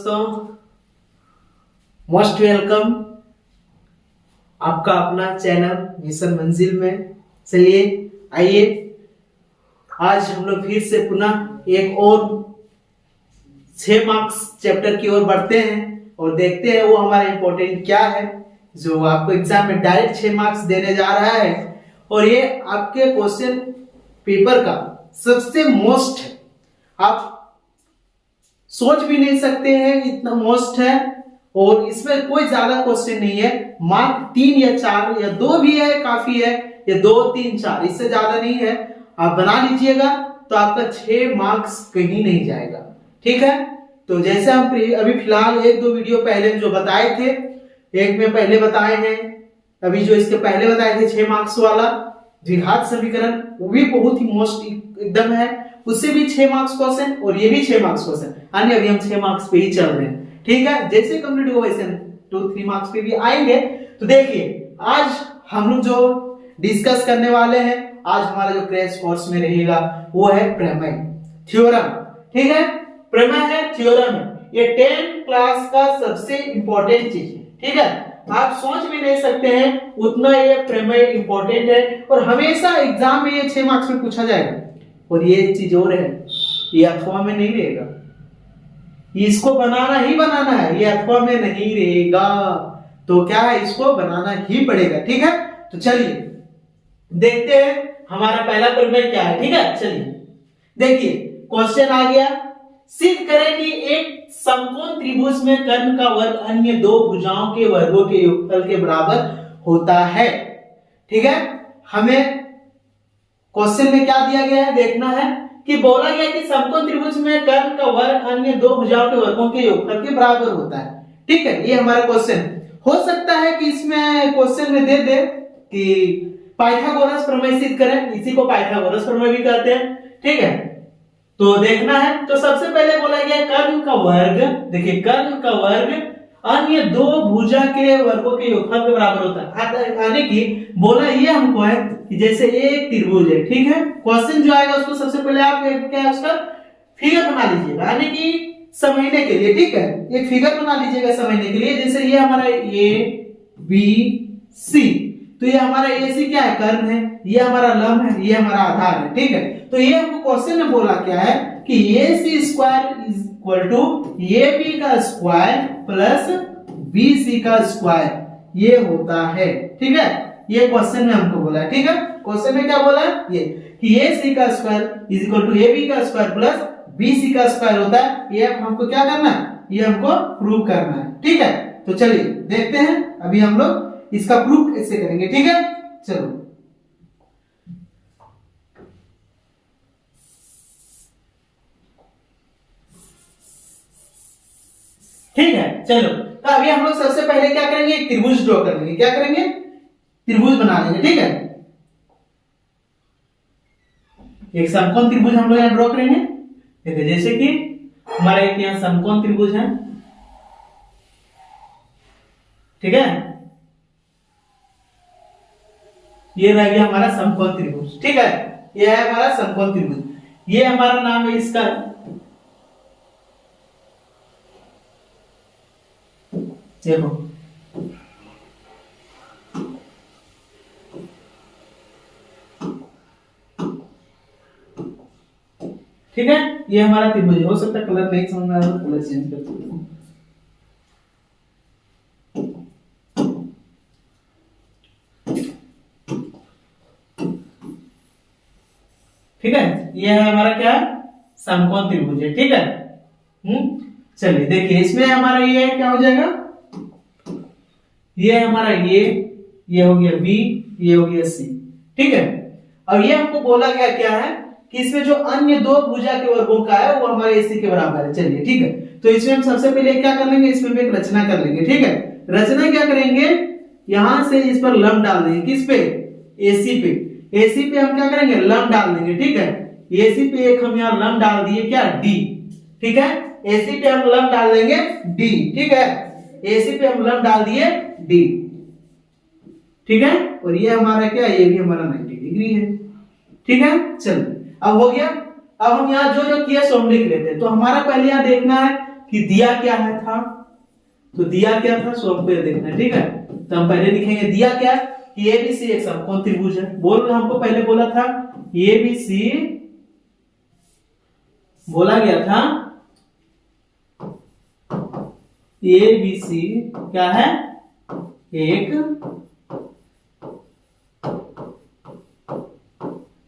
दोस्तों, most welcome आपका अपना चैनल मिशन मंजिल में। चलिए आइए, आज हम लोग फिर से पुनः एक और 6 मार्क्स चैप्टर की ओर बढ़ते हैं और देखते हैं वो हमारा इंपॉर्टेंट क्या है जो आपको एग्जाम में डायरेक्ट 6 मार्क्स देने जा रहा है। और ये आपके क्वेश्चन पेपर का सबसे मोस्ट, आप सोच भी नहीं सकते हैं इतना मोस्ट है। और इसमें कोई ज्यादा क्वेश्चन नहीं है, मार्क 3 या 4 या 2 भी है, काफी है, या 2 3 4, इससे ज्यादा नहीं है। आप बना लीजिएगा तो आपका 6 मार्क्स कहीं नहीं जाएगा। ठीक है, तो जैसे हम अभी फिलहाल 1-2 वीडियो पहले जो बताए थे, एक में पहले बताए हैं, अभी जो इसके पहले बताए थे 6 मार्क्स वाला द्विघात समीकरण, वो भी बहुत ही मोस्ट एकदम है, उससे भी 6 मार्क्स क्वेश्चन और ये भी 6 मार्क्स क्वेश्चन। अन्य अभी हम 6 मार्क्स पे ही चल रहे हैं। ठीक है, जैसे कंप्लीट हो वैसे 2-3 मार्क्स पे भी आएंगे। तो देखिए, आज हम लोग जो डिस्कस करने वाले हैं, आज हमारा जो क्रैश कोर्स में रहेगा वो है प्रमेय, थ्योरम। ठीक है, प्रमेय है, थ्योरम है, ये 10th क्लास का सबसे इंपॉर्टेंट चीज है। ठीक है, आप सोच भी नहीं सकते हैं उतना ये प्रमेय इंपॉर्टेंट है और हमेशा एग्जाम में ये 6 मार्क्स में पूछा जाएगा। और ये चीज और है, ये अथवा में नहीं रहेगा, इसको बनाना ही बनाना है, ये अथवा में नहीं रहेगा। तो क्या है, इसको बनाना ही पड़ेगा। ठीक है, तो चलिए देखते हैं हमारा पहला प्रमेय क्या है। ठीक है, चलिए देखिए, क्वेश्चन आ गया, सिद्ध करें कि एक समकोण त्रिभुज में कर्ण का वर्ग अन्य 2 भुजाओं के वर्गों के योगफल के बराबर होता है। ठीक है, हमें क्वेश्चन में क्या दिया गया है देखना है कि बोला गया कि समकोण त्रिभुज में कर्ण का वर्ग अन्य 2 भुजाओं के वर्गों के योगफल के बराबर होता है। ठीक है, ये हमारा क्वेश्चन हो सकता है कि इसमें क्वेश्चन में दे दे कि पाइथागोरस प्रमेय सिद्ध करें, इसी को पाइथागोरस प्रमेय भी कहते हैं। ठीक है, तो देखना है, तो सबसे पहले बोला गया कर्ण का वर्ग, देखिए कर्ण का वर्ग अन्य 2 भुजा के वर्गों के योगफल के बराबर होता है। यानी कि बोला ये हमको है कि जैसे एक त्रिभुज है, ठीक है, क्वेश्चन जो आएगा उसको सबसे पहले आप क्या है उसका फिगर बना लीजिएगा, यानी कि समझने के लिए। ठीक है, एक फिगर बना लीजिएगा समझने के लिए। जैसे ये हमारा ए बी सी, तो ये हमारा ए सी क्या है, कर्ण है, ये हमारा लंब है, ये हमारा आधार है। ठीक है, तो ये हमको क्वेश्चन में बोला क्या है कि A C square is equal to A B का स्क्वायर प्लस बी सी का स्क्वायर, ये होता है। ठीक है, ये क्वेश्चन में हमको बोला है। ठीक है, क्वेश्चन में क्या बोला है, ये कि ए सी का square is equal to A B का स्क्वायर प्लस बी सी का स्क्वायर होता है। ये हमको क्या करना है, ये हमको प्रूव करना है। ठीक है, तो चलिए देखते हैं अभी हम लोग इसका प्रूफ कैसे करेंगे। ठीक है, चलो ठीक है, चलो तो अभी हम लोग सबसे पहले क्या करेंगे, एक त्रिभुज ड्रॉ कर लेंगे। क्या करेंगे, त्रिभुज बना लेंगे। ठीक है, एक समकोण त्रिभुज हम लोग यहां ड्रॉ करेंगे। देखिए, जैसे कि हमारा एक यहां समकोण त्रिभुज है। ठीक है, ये रह गया हमारा समकोण त्रिभुज। ठीक है, ये है हमारा समकोण त्रिभुज, ये हमारा नाम है इसका, देखो ठीक है, ये हमारा त्रिभुज। हो सकता है कलर नहीं समझ में आ रहा, कलर चेंज कर सकते हैं। ठीक है, ये है हमारा क्या, समकोण त्रिभुज है। ठीक है, चलिए देखिए, इसमें हमारा ये क्या हो जाएगा, ये हमारा ये हो गया बी, ये हो गया सी। ठीक है, अब ये हमको बोला गया क्या है कि इसमें जो अन्य 2 भुजा के वर्गों का है वो हमारे एसी के बराबर है। चलिए ठीक है, तो इसमें हम सबसे पहले क्या कर लेंगे, इसमें भी एक रचना कर लेंगे। ठीक है, रचना क्या करेंगे, यहां से इस पर लंब डाल देंगे, किस पे, एसी पे। एसी पे हम क्या करेंगे, लंब डाल देंगे। ठीक है, एसी पे एक हम यहाँ लंब डाल दिए, क्या, डी। ठीक है, एसी पे हम लंब डाल देंगे डी। ठीक है, एसी पे हम लंब डाल दिए डी। ठीक है, और ये हमारा क्या, ये भी हमारा 90 डिग्री है। ठीक है, चलो अब हो गया। अब हम यहाँ जो जो किया सो हम लिख लेते हैं। तो हमारा पहले यहाँ देखना है कि दिया क्या है था, तो दिया क्या था सो हमको ये देखना है, ठीक है। तो हम पहले लिखेंगे दिया क्या कि एबीसी एक समकोण त्रिभुज है। बोल हमको पहले बोला था एबीसी, बोला गया था एबीसी क्या है, एक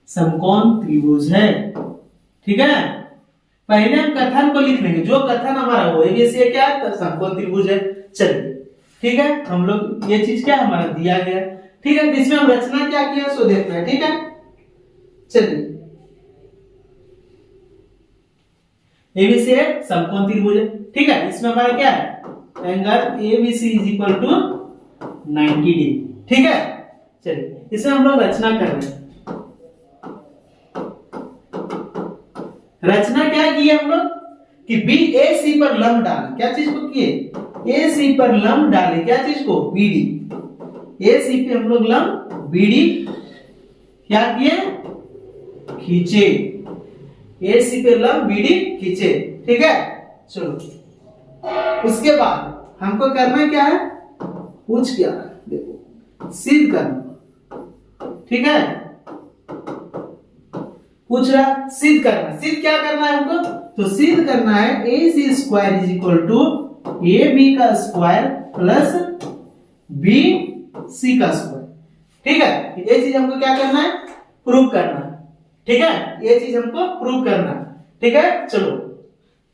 समकोण त्रिभुज है, ठीक है। पहले हम कथन को लिख लेंगे, जो कथन हमारा हो एबीसी क्या है, समकोण त्रिभुज है। चलिए ठीक है, हम लोग ये चीज क्या हमारा दिया गया, ठीक है। इसमें हम रचना क्या किया सो देखना है, ठीक है। चलिए एबीसी एक समकोण त्रिभुज है, ठीक है। इसमें हमारा क्या है, angle ABC is equal to 90 degree, ठीक है। चलिए इसमें हम लोग रचना कर रहे हैं। रचना क्या की हम लोग कि बी ए सी पर लंब डाले, क्या चीज को किए, ए सी पर लंब डाले, क्या चीज को, बीडी। ए सी पे हम लोग लंब बीडी क्या किए, खींचे, ए सी पे लंब बीडी खींचे, ठीक है। चलो उसके बाद हमको करना क्या है, पूछ क्या है, देखो सिद्ध करना, ठीक है। पूछ रहा सिद्ध करना, सिद्ध क्या करना है हमको, तो सिद्ध करना है A C square is equal to A B का स्क्वायर प्लस बी सी का स्क्वायर, ठीक है। ये चीज हमको क्या करना है, प्रूव करना है, ठीक है। ये चीज हमको प्रूव करना है, ठीक है। चलो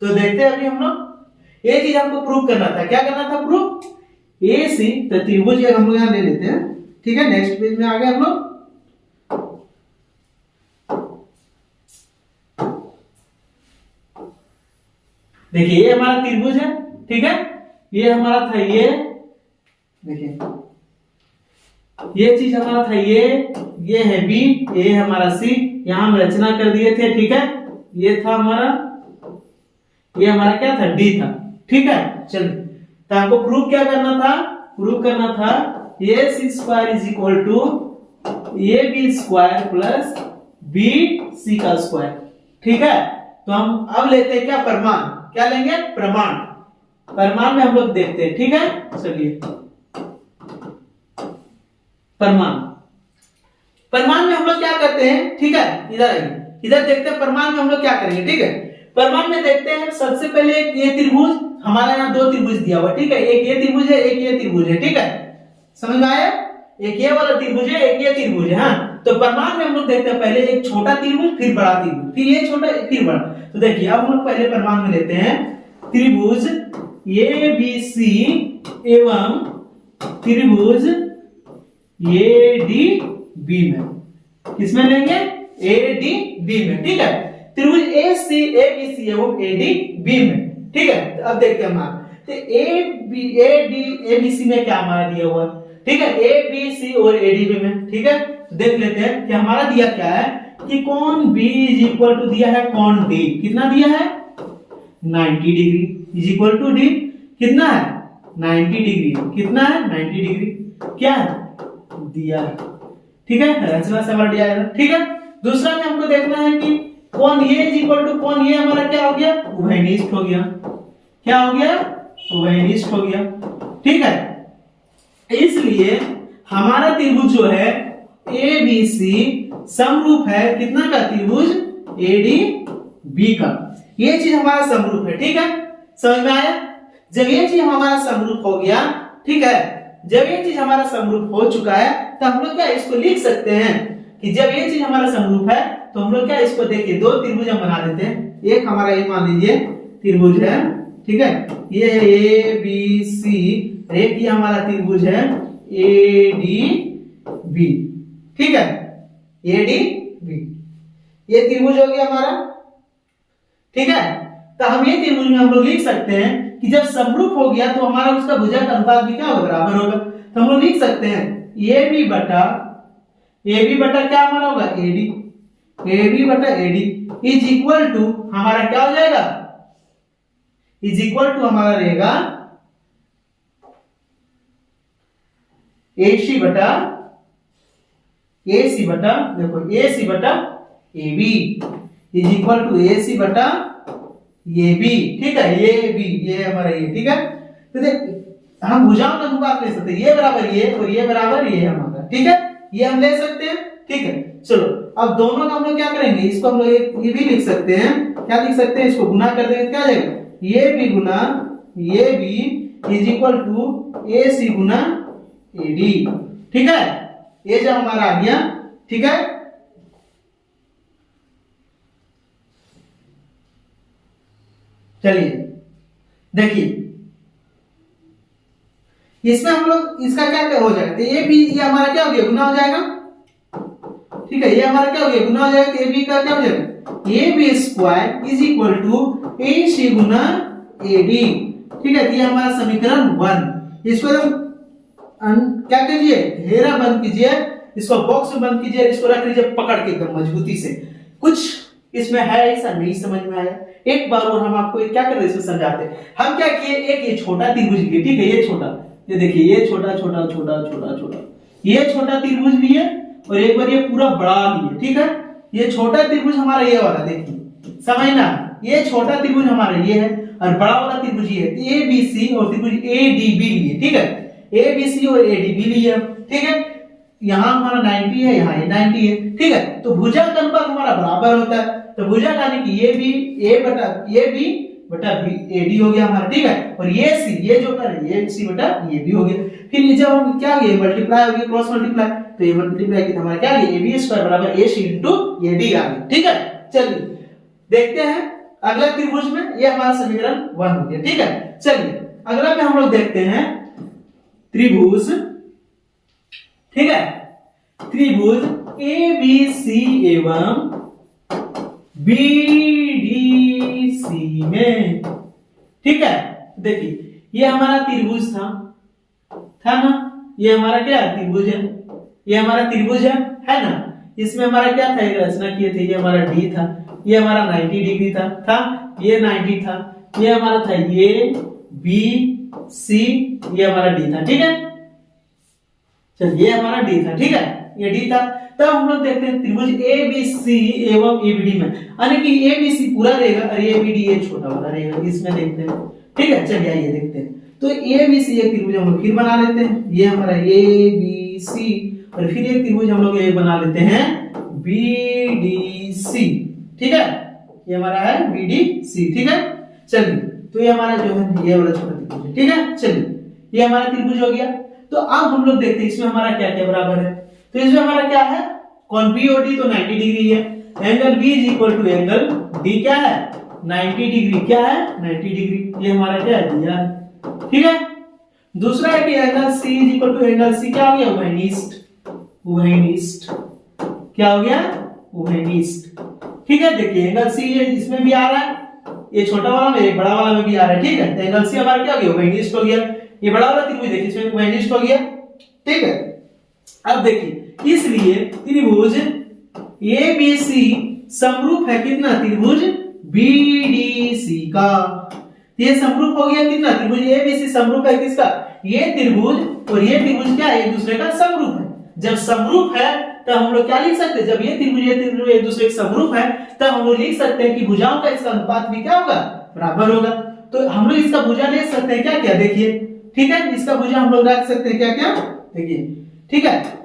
तो देखते हैं अभी हम लोग, ये चीज हमको प्रूव करना था, क्या करना था प्रूव, ए सी तो त्रिभुज हम लोग यहां ले लेते हैं, ठीक है। नेक्स्ट पेज में आ गए हम लोग। देखिए ये हमारा त्रिभुज है, ठीक है। ये हमारा था ये, देखिए ये चीज हमारा था ये है बी, ये हमारा सी, यहां हम रचना कर दिए थे, ठीक है। ये था हमारा, ये हमारा क्या था, डी था, ठीक है। चलिए तो हमको प्रूफ क्या करना था, प्रूफ करना था A C square is equal to A B square plus B C का स्क्वायर, ठीक है। तो हम अब लेते हैं क्या, प्रमाण, क्या लेंगे, प्रमाण। प्रमाण में हम लोग देखते हैं, ठीक है। चलिए प्रमाण, प्रमाण में हम लोग क्या करते हैं, ठीक है। इधर आइए, इधर देखते हैं प्रमाण में हम लोग क्या करेंगे, ठीक है। प्रमाण में देखते हैं सबसे पहले एक ये त्रिभुज, हमारा यहाँ दो त्रिभुज दिया हुआ, ठीक है। एक ये त्रिभुज है, एक ये त्रिभुज है, ठीक है। समझ में आया, एक ये वाला त्रिभुज है, एक ये त्रिभुज है, हाँ। तो प्रमाण में हम लोग देखते हैं पहले एक छोटा त्रिभुज, फिर बड़ा त्रिभुज, फिर ये छोटा फिर बड़ा। तो देखिए अब हम लोग पहले प्रमाण में लेते हैं त्रिभुज ए बी सी एवं त्रिभुज ए डी बी में, किसमें लेंगे, ए डी बी में, ठीक है। त्रिभुज ए सी ए बी सी एवं ए डी बी में, ठीक है। तो अब देखते हैं हमारा, तो A D A B C में क्या हमारा दिया हुआ, ठीक है, ए बी सी और ए डी बी में, ठीक है। तो देख लेते हैं कि हमारा दिया क्या है कि कोण बी इज इक्वल टू दिया है कोण डी, कितना दिया है 90 degree is equal to D कितना है 90 डिग्री, कितना है 90 डिग्री, क्या है दिया है, ठीक है। रचना से हमारा दिया है, ठीक है। दूसरा में हमको देखना है कि कोण ये इज इक्वल टू कोण ये हमारा क्या हो गया, उभयनिष्ठ हो गया, क्या हो गया, उभयनिष्ठ हो गया, ठीक है। इसलिए हमारा त्रिभुज जो है ए बी सी समरूप है कितना का, त्रिभुज ए डी बी का, ये चीज हमारा समरूप है, ठीक है। समझ में आया, जब ये चीज हमारा समरूप हो गया, ठीक है, जब ये चीज हमारा समरूप हो चुका है तो हम लोग क्या इसको लिख सकते हैं कि जब ये चीज हमारा समरूप है तो हम लोग क्या इसको देखिए दो त्रिभुज हम बना देते हैं। एक हमारा ये मान लीजिए त्रिभुज है, ठीक है, ये ए बी सी, एक ये हमारा त्रिभुज है ए डी बी, ठीक है, ए डी बी, ये त्रिभुज हो गया हमारा, ठीक है। तो हम ये त्रिभुज में हम लोग लिख सकते हैं कि जब समरूप हो गया तो हमारा उसका भुजा का अनुपात भी क्या होगा, बराबर होगा। तो हम लोग लिख सकते हैं ए बी बटा क्या हमारा होगा एडी, ए बी बटा एडी इज इक्वल टू हमारा क्या हो जाएगा, इज इक्वल टू हमारा रहेगा ए सी बटा देखो ए सी बटा A B is equal to A C बटा ये बी, ठीक है, ये बी, ये हमारा ये, ठीक है। तो देख हम भुजाओं का अनुपात ले सकते हैं, ये बराबर ये और ये बराबर ये हमारा, ठीक है, ये हम ले सकते हैं, ठीक है। चलो अब दोनों का हम लोग क्या करेंगे, इसको हम लोग ये भी लिख सकते हैं, क्या लिख सकते हैं, इसको गुना कर देंगे तो क्या आ जाएगा, ये बी गुना ये B is equal to A C गुना ए डी, ठीक है, ये जो हमारा आ गया, ठीक है। चलिए देखिए इसमें हम लोग इसका क्या क्या हो जाएगा, तो ये बी ये हमारा क्या हो गया, गुना हो जाएगा, ठीक है, ये हमारा क्या हो गया, गुना हो जाएगा, तो ए बी का क्या हो जाएगा, A B square is equal to A C गुना ए डी, ठीक है। ये हमारा समीकरण 1, इसको क्या कीजिए, घेरा बंद कीजिए, इसको बॉक्स में बंद कीजिए, इसको रख लीजिए पकड़ के एकदम मजबूती से। कुछ इसमें है ऐसा नहीं समझ में आया, एक बार और हम आपको क्या कर रहे हैं इसमें समझाते हैं। हम क्या किए, एक ये छोटा त्रिभुज लिए, ठीक है, ये छोटा, ये देखिए ये छोटा छोटा छोटा छोटा छोटा, ये छोटा त्रिभुज लिए और एक बार ये पूरा बड़ा लिए, ठीक है। ये छोटा त्रिभुज हमारा ये वाला देखिए, समझना, ये छोटा त्रिभुज हमारा ये है और बड़ा वाला त्रिभुज ये है, ए बी सी और त्रिभुज ए डी बी लिए, ठीक है, ए बी सी और ए डी बी लिए, ठीक है। यहाँ हमारा 90 है, यहाँ ये 90 है, ठीक है। तो भुजा का अनुपात हमारा बराबर होता है, तो भुजा यानी कि ये बी ए बटा ये बी बटा बी ए डी हो गया हमारा, ठीक है। और ये सी, ये जो कर ये सी बटा ये बी हो गया। फिर ये जब हम क्या ये मल्टीप्लाई हो गया, क्रॉस मल्टीप्लाई, तो ये मल्टीप्लाई किया हमारा क्या ये ए बी स्क्वायर बराबर ए सी इनटू ए डी आ गया, ठीक है। चलिए देखते हैं अगला त्रिभुज में, ये हमारा समीकरण 1 हो गया, ठीक है। चलिए अगला में हम लोग देखते हैं त्रिभुज, ठीक है, त्रिभुज ए बी सी एवं बी डी सी में, ठीक है। देखिए ये हमारा त्रिभुज था ना, ये हमारा क्या त्रिभुज है, ये हमारा त्रिभुज है ना। इसमें हमारा क्या था, एक रचना किए थे, ये हमारा डी था, ये हमारा 90 डिग्री था ये 90 था, ये हमारा था ये बी सी, ये हमारा डी था, ठीक है। चलिए ये हमारा डी था, ठीक है, ये डी था। तब हम लोग देखते हैं त्रिभुज ए बी सी एवं ए बी डी में, यानी कि ए बी सी पूरा रहेगा और ए बी डी ये छोटा वाला रहेगा, इसमें देखते हैं, ठीक है। चलिए आइए देखते हैं। तो ए बी सी एक त्रिभुज हम लोग फिर बना लेते हैं, ये हमारा ए बी सी, और फिर एक त्रिभुज हम लोग ये बना लेते हैं बी डी सी, ठीक है, ये हमारा है बी डी सी, ठीक है। चलिए तो ये हमारा जो है ये वाला छोटा त्रिभुज है, ठीक है। चलिए ये हमारा त्रिभुज हो गया। तो अब हम लोग देखते हैं इसमें हमारा क्या क्या बराबर है। तो इसमें हमारा क्या है, कौन बी और डी तो 90 डिग्री है, angle B is equal to angle D क्या है 90 डिग्री, क्या है 90 डिग्री, ये हमारा क्या है दिया है, ठीक है। दूसरा है कि angle C is equal to angle C क्या हो गया, उभयनिष्ठ, उभयनिष्ठ क्या हो गया, उभयनिष्ठ, ठीक है। देखिए एंगल सी इसमें भी आ रहा है, ये छोटा वाला में, बड़ा वाला में भी आ रहा है, ठीक है। तो एंगल सी हमारा क्या हो गया, उभयनिष्ठ हो गया। ये बड़ा वाला त्रिभुज देखिए इसमें उभयनिष्ठ हो गया, ठीक है। अब देखिए इसलिए त्रिभुज ए बी सी समरूप है कितना, त्रिभुज बी डी सी का। ये समरूप हो गया कितना, त्रिभुज ए बी सी समरूप है किसका, ये त्रिभुज और ये त्रिभुज क्या है, एक दूसरे का समरूप है। जब समरूप है तो हम लोग क्या लिख सकते हैं, जब ये त्रिभुज एक दूसरे के समरूप है तब हम लोग लिख सकते हैं कि भुजाओं का इसका अनुपात भी क्या होगा, बराबर होगा। तो हम लोग इसका भुजा ले सकते हैं क्या क्या, देखिए, ठीक है। इसका भुजा हम लोग रख सकते हैं क्या क्या, देखिए, ठीक है,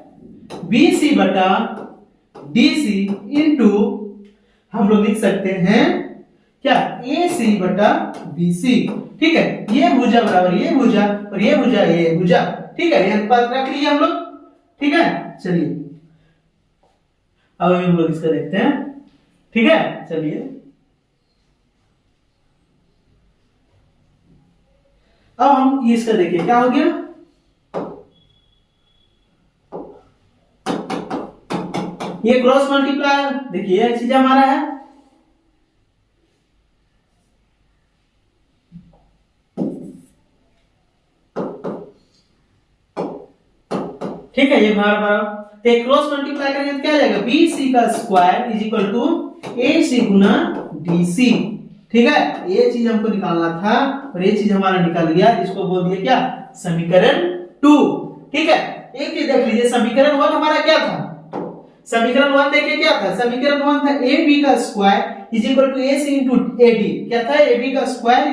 बी सी बटा डी सी इंटू हम लोग लिख सकते हैं क्या, ए सी बटा बी सी, ठीक है। ये भुजा बराबर ये भुजा और ये भुजा ये भुजा, ठीक है, ये अनुपात रख लिए हम लोग, ठीक है। चलिए अब हम लोग इसका देखते हैं, ठीक है। चलिए अब हम इसका देखिए क्या हो गया, ये क्रॉस मल्टीप्लाई, देखिए ये चीज हमारा है, ठीक है, ये हमारा क्रॉस मल्टीप्लाई करेंगे तो क्या आ जाएगा, बी सी का square is equal to A C गुना डी सी, ठीक है। ये चीज हमको निकालना था और ये चीज हमारा निकल गया, इसको बोल दिया क्या, समीकरण 2, ठीक है। एक चीज देख लीजिए, समीकरण 1 हमारा क्या था, समीकरण 1 देखिए क्या था, समीकरण 1 था ए बी का square is equal to AC into AD। क्या था? AB का स्क्वायर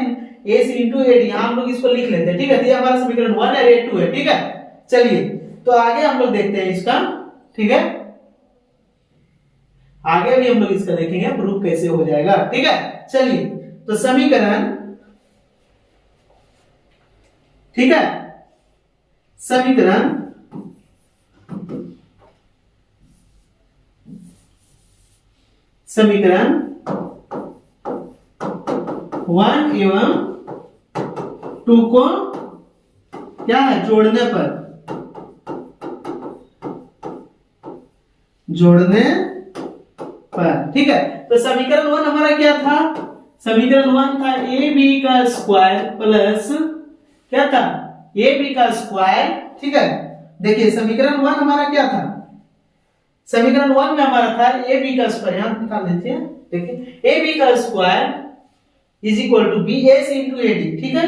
AC इंटू AD। यहां हम लोग इसको लिख लेते हैं, ठीक है। तो ये हमारा समीकरण 1 और ये 2 है, ठीक है। चलिए तो आगे हम लोग देखते हैं इसका, ठीक है। आगे भी हम लोग इसका देखेंगे प्रूफ कैसे हो जाएगा, ठीक है। चलिए तो समीकरण, ठीक है, समीकरण समीकरण 1 एवं 2 को क्या है? जोड़ने पर ठीक है। तो समीकरण 1 हमारा क्या था? समीकरण 1 था AB का स्क्वायर प्लस क्या था? AB का स्क्वायर, ठीक है। देखिए समीकरण 1 हमारा क्या था? समीकरण 1 में हमारा था AB का स्क्वायर, यहां निकाल देते हैं। देखिए AB का square is equal to BAC into AD, ठीक है,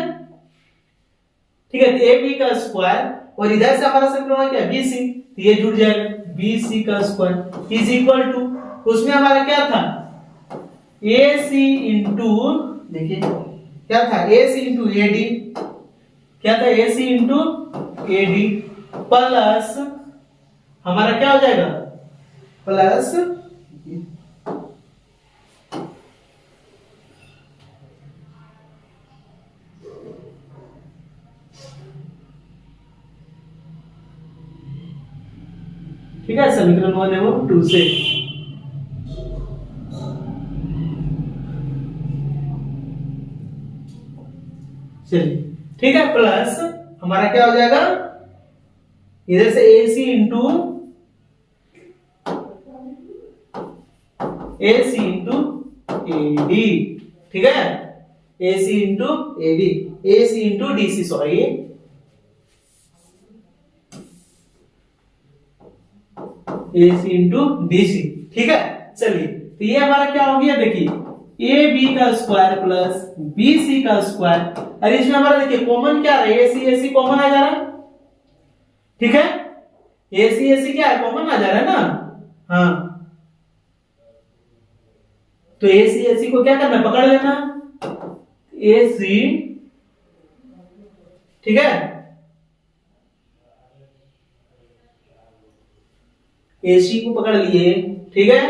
ठीक है। तो AB का स्क्वायर और इधर से हमारा समीकरण क्या? BC, तो ये जुड़ जाएगा BC का स्क्वायर इज इक्वल टू, उसमें हमारा क्या था? AC इंटू, देखिए क्या था? AC इंटू AD, क्या था? AC इंटू AD प्लस हमारा क्या हो जाएगा? प्लस ठीक है, समीकरण 1 एवं 2 से। चलिए ठीक है, प्लस हमारा क्या हो जाएगा? इधर से AC इंटू AD, ठीक है। AC into AD, AC into DC, sorry, AC into DC, ठीक है। चलिए तो ये हमारा क्या हो गया? देखिए AB का स्क्वायर प्लस BC का स्क्वायर, और इसमें हमारा देखिए कॉमन क्या है? AC कॉमन आ जा रहा है, ठीक है। AC क्या है? कॉमन आ जा रहा है ना, हाँ। तो AC को क्या करना? पकड़ लेना AC, ठीक है। AC को पकड़ लिए, ठीक है।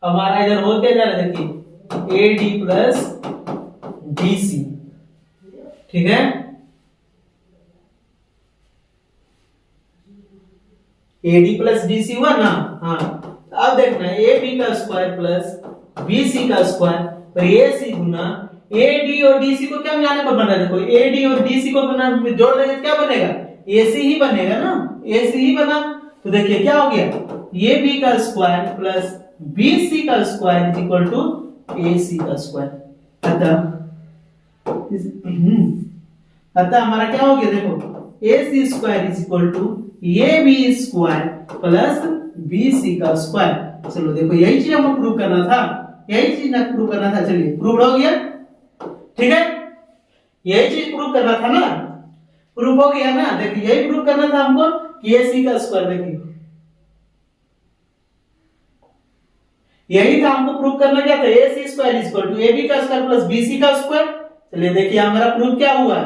हमारा इधर हो क्या जा रहा है? देखिए AD प्लस BC, ठीक है। AD प्लस BC हुआ ना, हाँ। अब देखना AB का स्क्वायर प्लस BC का स्क्वायर और AC गुना AD और DC को क्या मिलाने पर बना? देखो AD और DC को बना जोड़ देंगे क्या बनेगा? AC ही बनेगा ना, AC ही बना। तो देखिए क्या हो गया? AB का स्क्वायर प्लस BC का square is equal to AC का स्क्वायर। अतः हमारा क्या हो गया? देखो AC square is equal to AB square plus BC का स्क्वायर। चलो देखो यही चीज हमको प्रूव करना था, यही चीज ना प्रूव करना था। चलिए प्रूव हो गया, ठीक है। यही चीज प्रूव करना था ना, प्रूव हो गया ना। देखिए यही प्रूव करना था हमको कि AC का स्क्वायर, देखिए यही था हमको प्रूव करना। क्या था? AC square is equal to AB का स्क्वायर प्लस BC का स्क्वायर। चलिए देखिए हमारा प्रूफ क्या हुआ?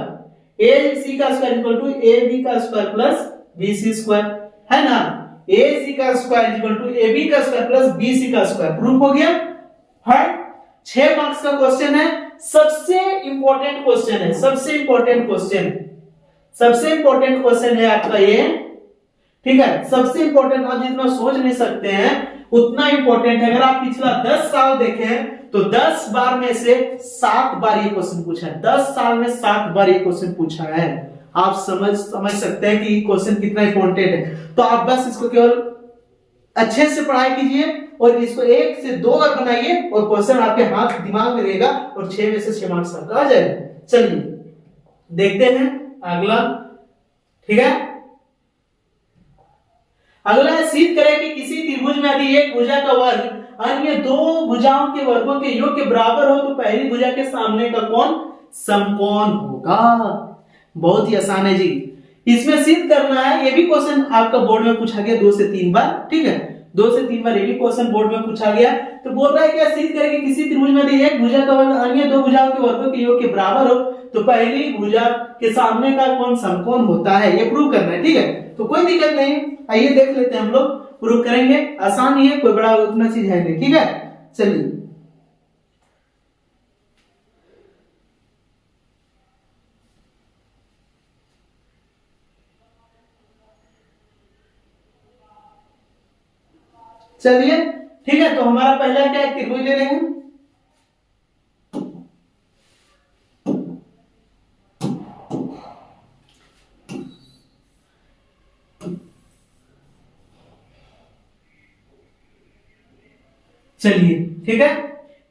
AC का स्क्वायर इक्वल टू AB का स्क्वायर प्लस BC स्क्वायर, है ना। AC का स्क्वायर इक्वल टू AB का स्क्वायर प्लस BC का स्क्वायर, प्रूफ हो गया है। 6 मार्क्स का क्वेश्चन है, सबसे इंपॉर्टेंट क्वेश्चन है, सबसे इंपॉर्टेंट क्वेश्चन, सबसे इंपॉर्टेंट क्वेश्चन है आपका ये, ठीक है। सबसे इंपॉर्टेंट, आप जितना सोच नहीं सकते हैं उतना इंपॉर्टेंट है। अगर आप पिछला 10 साल देखें तो 10 बार में से 7 बार ये क्वेश्चन पूछा है, 10 साल में 7 बार ये क्वेश्चन पूछा है। आप समझ सकते हैं कि क्वेश्चन कितना इंपॉर्टेंट है। तो आप बस इसको केवल अच्छे से पढ़ाई कीजिए और इसको 1 से 2 बार बनाइए और क्वेश्चन आपके हाथ दिमाग में रहेगा और 6 में से 6 मार्क्स आपका आ जाएगा। चलिए देखते हैं अगला, ठीक है। अगला है, सिद्ध करें कि किसी त्रिभुज में यदि एक भुजा का वर्ग अन्य 2 भुजाओं के वर्गों के योग के बराबर हो तो पहली भुजा के सामने का कोण समकोण होगा। बहुत ही आसान है जी, इसमें सिद्ध करना है। ये भी क्वेश्चन आपका बोर्ड में पूछा गया 2 से 3 बार, ठीक है। 2 से 3 बार ये भी क्वेश्चन बोर्ड में पूछा गया। तो बोल रहा है क्या, सिद्ध करें कि किसी त्रिभुज में यदि एक भुजा का वर्ग अन्य दो भुजाओं के वर्गों के योग के बराबर हो तो पहली भुजा के सामने का कोण समकोण होता है। ये प्रूव करना है, ठीक है। तो कोई दिक्कत नहीं, आइए देख लेते हैं, हम लोग प्रूव करेंगे। आसान ही है, कोई बड़ा उतना चीज है नहीं, ठीक है। चलिए चलिए ठीक है। तो हमारा पहला क्या है, त्रिभुज ले लेंगे। चलिए ठीक है,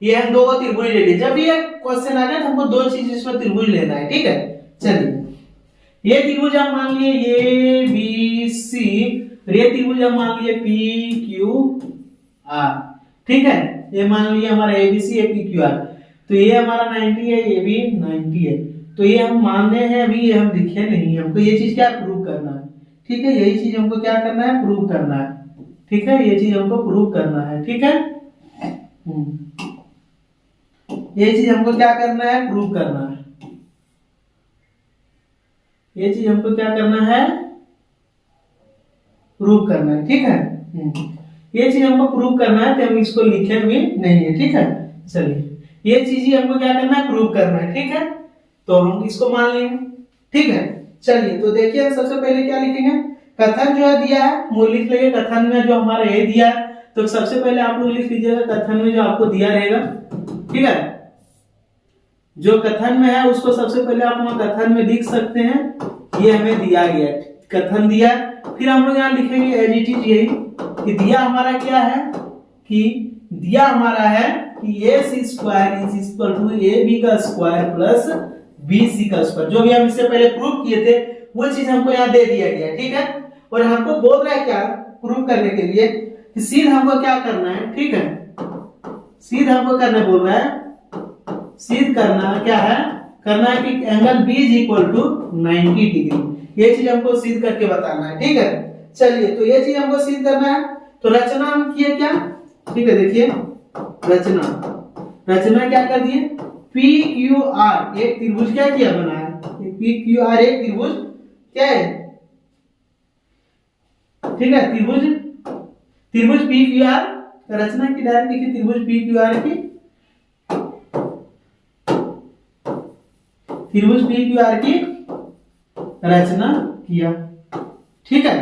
ये हम दो त्रिभुज ले लिए। जब ये क्वेश्चन आ गया तो हमको दो चीज इसमें त्रिभुज लेना है, ठीक है। चलिए ये त्रिभुज हम मान लिए ए बी सी, ये त्रिभुज हम मान लिए पी क्यू आर, ठीक है। ये मान लिया हमारा ABC A P Q R. तो ये हमारा 90 है, ये भी 90 है। तो ये हम मान रहे हैं, अभी ये हम लिखे नहीं, हमको ये चीज क्या प्रूव करना है, ठीक है। यही चीज हमको क्या करना है, प्रूव करना है, ठीक है। ये चीज हमको प्रूव करना है, ठीक है। ये चीज हमको क्या करना है, प्रूव करना है। ये चीज हमको क्या करना है, प्रूव करना है, ठीक है। ये चीज हमको प्रूव करना है, तो हम इसको लिखे भी नहीं है, ठीक है। चलिए ये चीज ही हमको क्या करना है, प्रूव करना है, ठीक है। तो हम इसको मान लेंगे, ठीक है। चलिए तो देखिए सबसे पहले क्या लिखेंगे, कथन जो है दिया है, मूल लिख लेंगे। कथन में जो हमारा ए दिया है, तो सबसे पहले आप लोग लिख लीजिएगा कथन में जो आपको दिया रहेगा, ठीक है। जो कथन में है उसको सबसे पहले आप वहां कथन में लिख सकते हैं, ये हमें दिया गया है, कथन दिया। फिर हम लोग यहाँ लिखेंगे एज इट इज, यही कि दिया हमारा क्या है, कि दिया हमारा है कि A C square is equal to A B का स्क्वायर प्लस बी सी का स्क्वायर। जो भी हम इससे पहले प्रूव किए थे वो चीज हमको यहाँ दे दिया गया, ठीक है। और हमको बोल रहा है क्या, प्रूव करने के लिए कि सीध हमको क्या करना है, ठीक है। सीध हमको करने बोल रहा है, सीध करना क्या है, करना है कि angle B is equal to 90 degree. ये चीज हमको सीध करके बताना है, ठीक है। चलिए तो ये चीज हमको सिद्ध करना है। तो रचना हम किए क्या, ठीक है। देखिए रचना क्या कर दिए, पी क्यू आर एक त्रिभुज क्या किया, बनाया। पी क्यू आर एक त्रिभुज क्या है, ठीक है। त्रिभुज पी क्यू आर, रचना की डायरेक्ट लिखी, त्रिभुज पी क्यू आर की, त्रिभुज पी क्यू आर की रचना किया, ठीक है।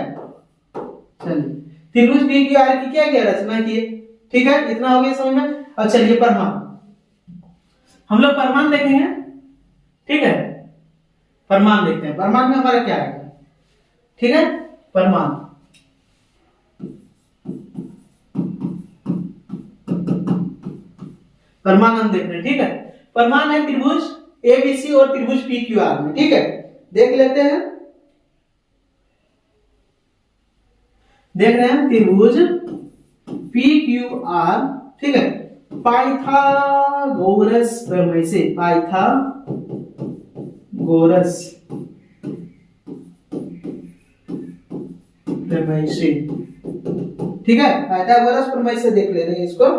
चलिए त्रिभुज पी क्यू आर की क्या किया, रचना किए, ठीक है। इतना हो गया समझ में। अब चलिए परमाण, हम लोग परमाण देखेंगे, ठीक है। परमाण देखते हैं, परमाण में हमारा क्या है, ठीक है। परमाण हम देख रहे हैं, ठीक है। परमाण है त्रिभुज एबीसी और त्रिभुज पी क्यू आर में, ठीक है। देख लेते हैं, देख रहे हैं त्रिभुज पी क्यू आर, ठीक है। पाइथागोरस प्रमेय से, पाइथागोरस प्रमेय से, ठीक है। पाइथागोरस प्रमेय से देख ले रहे हैं इसको।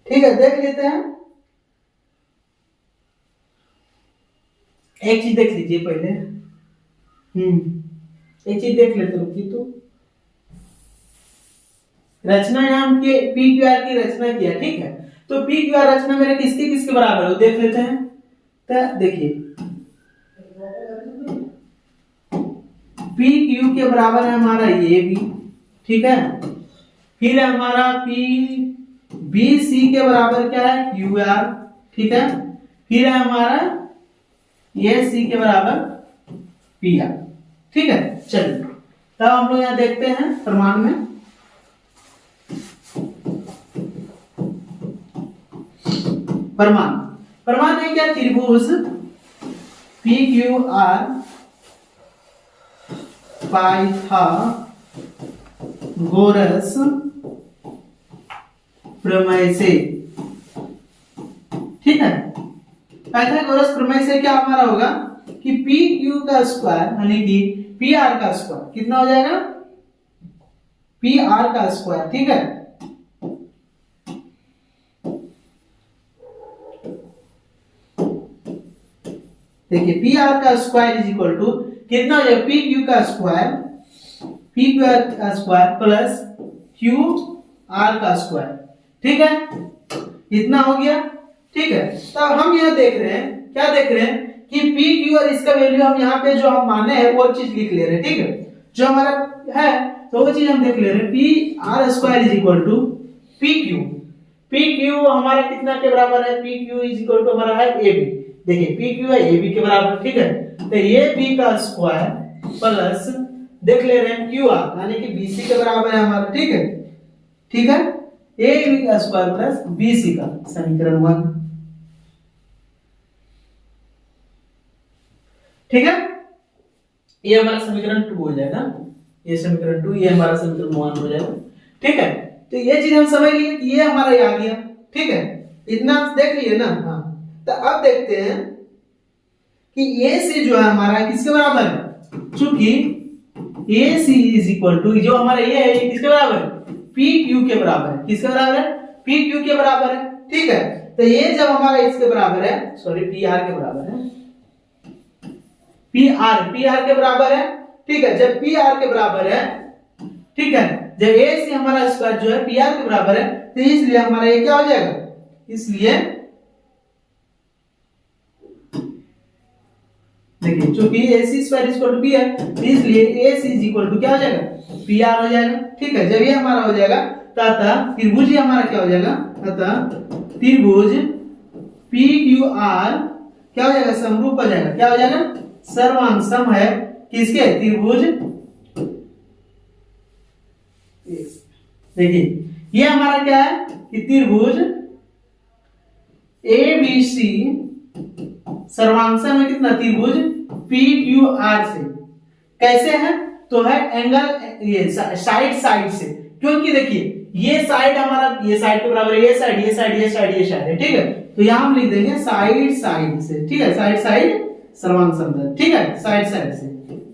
ठीक है, देख लेते हैं। एक चीज देख लीजिए पहले, एक चीज देख लेते हैं। तो रचना नाम के पी क्यू आर की रचना किया, ठीक है। तो पी क्यू आर रचना मेरे किसके किसके बराबर है, देख लेते हैं। तो देखिए पी क्यू के बराबर है हमारा ये भी, ठीक है। फिर हमारा पी बी सी के बराबर क्या है, क्यू आर, ठीक है। फिर है हमारा ये सी के बराबर पी आर, ठीक है। चलिए तब हम लोग यहाँ देखते हैं प्रमाण में। प्रमाण है क्या, त्रिभुज पी क्यू आर गोरस प्रमेय से, ठीक है। पाइथागोरस प्रमेय से क्या हमारा होगा कि पी क्यू का स्क्वायर यानी कि पी आर का स्क्वायर कितना हो जाएगा, पी आर का स्क्वायर, ठीक है। देखिए पी आर का स्क्वायर इज इक्वल टू कितना हो जाएगा, पी क्यू का स्क्वायर, पी क्यू आर का स्क्वायर प्लस क्यू आर का स्क्वायर, ठीक है। इतना हो गया, ठीक है। तब हम यह देख रहे हैं, क्या देख रहे हैं कि पी क्यू और इसका वैल्यू हम यहाँ पे जो हम माने हैं वो चीज लिख ले रहे हैं, ठीक है। जो हमारा है तो वो चीज हम देख ले रहे हैं, P R square is equal to P Q. P Q हमारा कितना के बराबर है, P Q is equal to हमारा है ए बी। देखिए पी क्यू है ए बी के बराबर, ठीक है। तो ए बी का स्क्वायर प्लस देख ले रहे हैं क्यू आर यानी कि बी सी के बराबर है हमारा, ठीक है, ठीक है। ए बी का स्क्वायर प्लस बी सी का, समीकरण 1, ठीक है। ये हमारा समीकरण 2 हो जाएगा, ये समीकरण 2, ये हमारा समीकरण 1 हो जाएगा, ठीक है। तो ये चीज हम समझ लिए कि ये हमारा आ गया, ठीक है। इतना देख लिए ना, हाँ। तो अब देखते हैं कि ए सी जो है हमारा किसके बराबर है, चूंकि A C is equal to जो हमारा ये है किसके बराबर है, पी क्यू के बराबर है, किसके बराबर है, पी क्यू के बराबर है, ठीक है। तो ये जब हमारा इसके बराबर है, सॉरी पी आर के बराबर है, पी आर के बराबर है, ठीक है। जब पी आर के बराबर है, ठीक है, जब ए सी हमारा स्क्वायर जो है पी आर के बराबर है, तो इसलिए हमारा ये क्या हो जाएगा, इसलिए देखिए चूंकि A C square equal to P R, इसलिए A C is equal to क्या हो जाएगा, पी आर हो जाएगा, ठीक है। जब ये हमारा हो जाएगा तथा त्रिभुज हमारा क्या हो जाएगा, अतः त्रिभुज पी क्यू आर क्या हो जाएगा, समरूप हो जाएगा, क्या हो जाएगा, सर्वांग सम है किसके, त्रिभुज। देखिए ये हमारा क्या है कि त्रिभुज ए बी सी सर्वांग है कितना, त्रिभुज पी क्यू आर से। कैसे है, तो है एंगल ये साइड साइड से, क्योंकि देखिए ये साइड हमारा ये साइड के बराबर है, ये साइड ये साइड ये साइड ये साइड है, ठीक है। तो यहां हम लिख देंगे साइड साइड से, ठीक है, साइड साइड सर्वांग समतल, ठीक है, साइड साइड से,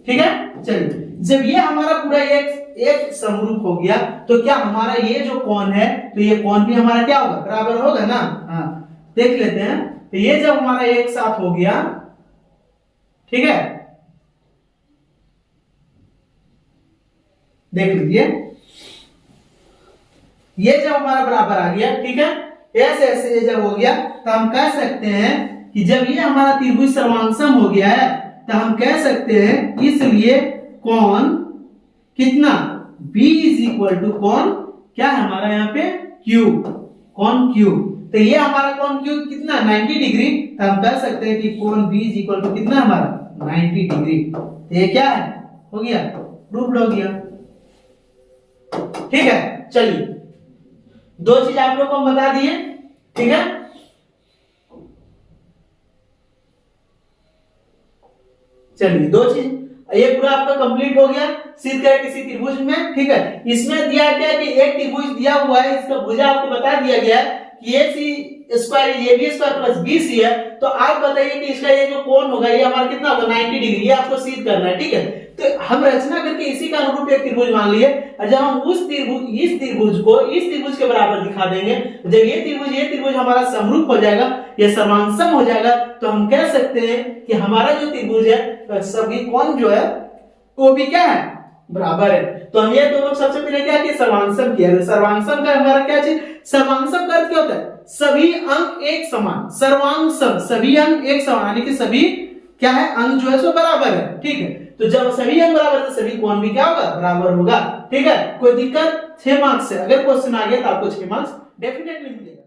ठीक है। चलिए जब ये हमारा पूरा एक समरूप हो गया तो क्या हमारा ये जो कोण है, तो ये कोण भी हमारा क्या होगा, बराबर होगा ना, हाँ। देख लेते हैं, तो ये जब हमारा एक साथ हो गया, ठीक है, देख लीजिए ये जब हमारा बराबर आ गया, ठीक है, ऐसे ऐसे ये जब हो गया तो हम कह सकते हैं कि जब ये हमारा त्रिभुज सर्वांगसम हो गया है तो हम कह सकते हैं इसलिए कोण कितना, B इज इक्वल टू कोण क्या है हमारा यहाँ पे Q, कोण Q। तो ये हमारा कोण Q कितना 90 डिग्री, तो हम कह सकते हैं कि कोण B इज इक्वल टू कितना हमारा 90 डिग्री। तो ये क्या है, हो गया, प्रूव्ड हो गया, ठीक है। चलिए दो चीज आप लोग को हम बता दिए, ठीक है। चलिए दो चीज, ये पूरा आपका कंप्लीट हो गया, सिद्ध करें किसी त्रिभुज में, ठीक है। इसमें दिया गया कि एक त्रिभुज दिया हुआ है, इसका भुजा आपको बता दिया गया है कि A C square A B square plus B C है। तो आप बताइए कि इसका ये जो कोण होगा ये हमारा कितना होगा 90 डिग्री, ये आपको सिद्ध करना है, ठीक है। तो हम रचना करके इसी का अनुरूप एक त्रिभुज मान लिए, और जब हम उस त्रिभुज इस त्रिभुज को इस त्रिभुज के बराबर दिखा देंगे, जब ये त्रिभुज हमारा समरूप हो जाएगा, ये सर्वांगसम हो जाएगा, तो हम कह सकते हैं कि हमारा जो त्रिभुज है सभी कोण जो है वो भी क्या है, बराबर है। तो हम ये दोनों सबसे पहले क्या किया, सर्वांगसम किया। सर्वांगसम का हमारा क्या चीज, सर्वांगसम का अर्थ क्या होता है, सभी अंक एक समान, सर्वांगसम सभी अंक एक समान, यानी कि सभी क्या है, अंक जो है सो बराबर है, ठीक है। तो जब सभी अंक बराबर है तो सभी कोण भी क्या होगा, बराबर होगा, ठीक है। कोई दिक्कत, 6 मार्क्स से अगर क्वेश्चन आ गया तो आपको 6 मार्क्स डेफिनेटली मिलेगा।